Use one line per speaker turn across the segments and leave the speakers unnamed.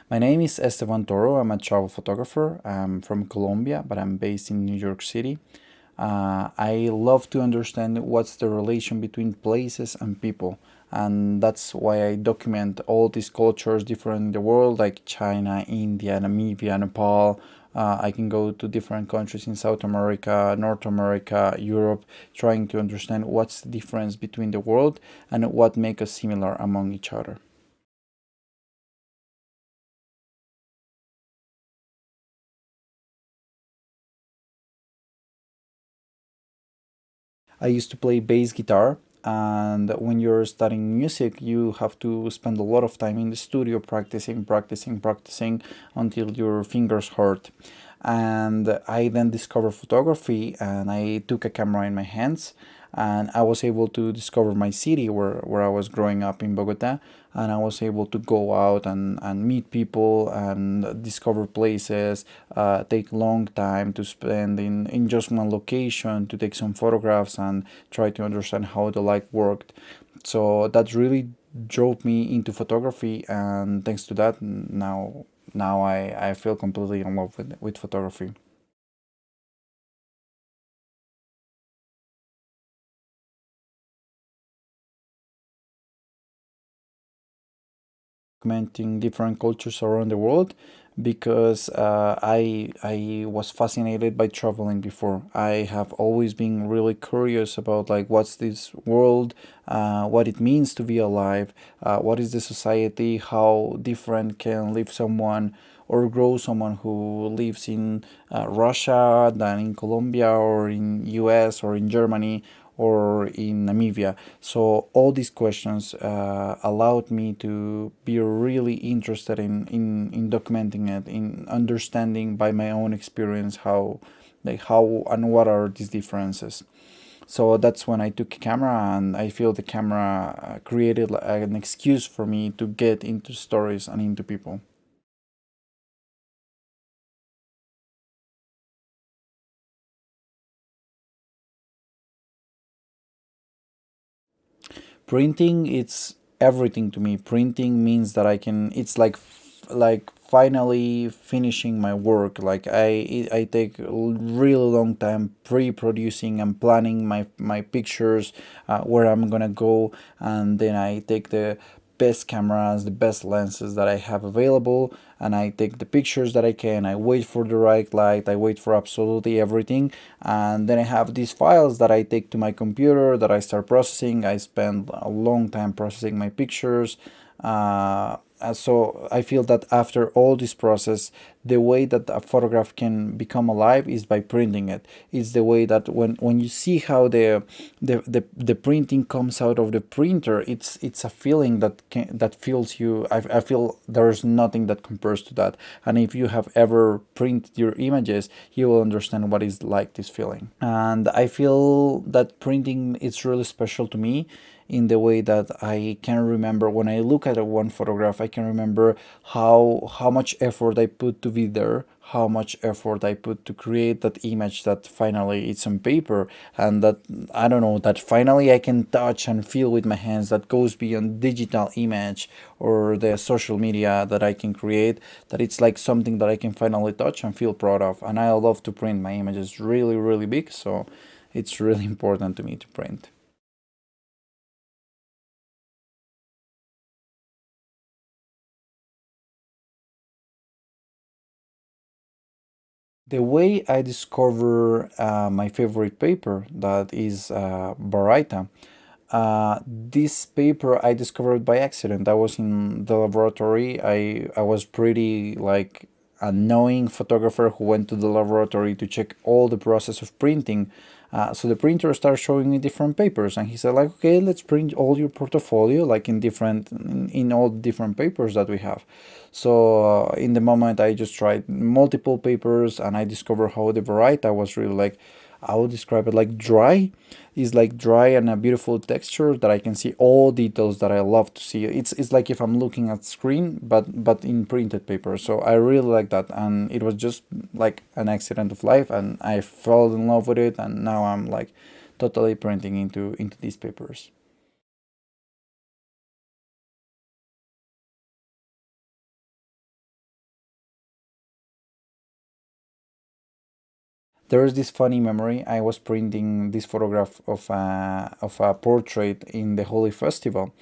My name is Esteban Toro. I'm a travel photographer. I'm from Colombia, but I'm based in New York City. I love to understand what's the relation between places and people, and that's why I document all these cultures different in the world, like China, India, Namibia, Nepal. I can go to different countries in South America, North America, Europe, trying to understand what's the difference between the world and what make us similar among each other. I used to play bass guitar, and when you're studying music, you have to spend a lot of time in the studio practicing until your fingers hurt. And I then discovered photography, and I took a camera in my hands, and I was able to discover my city where I was growing up in Bogota, and I was able to go out and meet people and discover places, take long time to spend in just one location to take some photographs and try to understand how the light worked. So that really drove me into photography, and thanks to that, now I feel completely in love with photography. Documenting different cultures around the world because I was fascinated by traveling before. I have always been really curious about like what's this world, what it means to be alive, what is the society, how different can live someone or grow someone who lives in Russia than in Colombia or in US or in Germany or in Namibia. So all these questions allowed me to be really interested in documenting it, in understanding by my own experience how and what are these differences. So that's when I took a camera, and I feel the camera created an excuse for me to get into stories and into people. Printing, it's everything to me. Printing means that I can, it's like finally finishing my work. Like I take a really long time pre-producing and planning my pictures, where I'm gonna go, and then I take the best cameras, the best lenses that I have available, and I take the pictures that I can. I wait for the right light, I wait for absolutely everything, and then I have these files that I take to my computer that I start processing. I spend a long time processing my pictures. So I feel that after all this process, the way that a photograph can become alive is by printing it. It's the way that when you see how the printing comes out of the printer, it's a feeling that feels you. I feel there's nothing that compares to that. And if you have ever printed your images, you will understand what is like this feeling. And I feel that printing is really special to me in the way that I can remember when I look at a one photograph, I can remember how much effort I put to be there, how much effort I put to create that image that finally it's on paper, and that I don't know, that finally I can touch and feel with my hands, that goes beyond digital image or the social media that I can create, that it's like something that I can finally touch and feel proud of. And I love to print my images really big, so it's really important to me to print. The way I discover my favorite paper, that is Baraita. This paper I discovered by accident. I was in the laboratory. I was pretty like a knowing photographer who went to the laboratory to check all the process of printing. So the printer started showing me different papers, and he said like, okay, let's print all your portfolio like in all different papers that we have. So in the moment, I just tried multiple papers, and I discovered how the variety was really like, I would describe it like dry. It's like dry and a beautiful texture that I can see all details that I love to see. It's like if I'm looking at screen, but in printed paper. So I really like that, and it was just like an accident of life, and I fell in love with it, and now I'm like totally printing into these papers. There is this funny memory. I was printing this photograph of a portrait in the Holy Festival,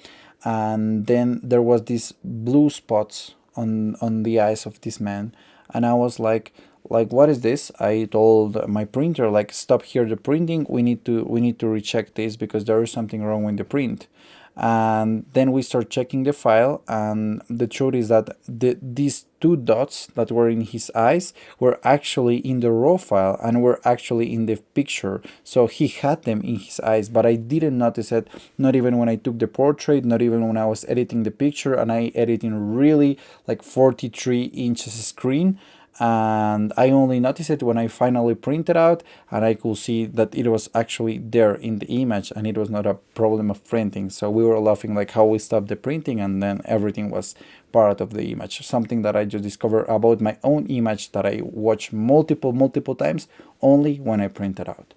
and then there was these blue spots on the eyes of this man, and I was like what is this? I told my printer, like, stop here the printing. We need to recheck this because there is something wrong with the print. And then we start checking the file, and the truth is that these two dots that were in his eyes were actually in the raw file and were actually in the picture. So he had them in his eyes, but I didn't notice it, not even when I took the portrait, not even when I was editing the picture, and I edit in really like 43 inches screen. And I only noticed it when I finally printed out, and I could see that it was actually there in the image, and it was not a problem of printing. So we were laughing like how we stopped the printing, and then everything was part of the image. Something that I just discovered about my own image that I watched multiple times only when I printed out.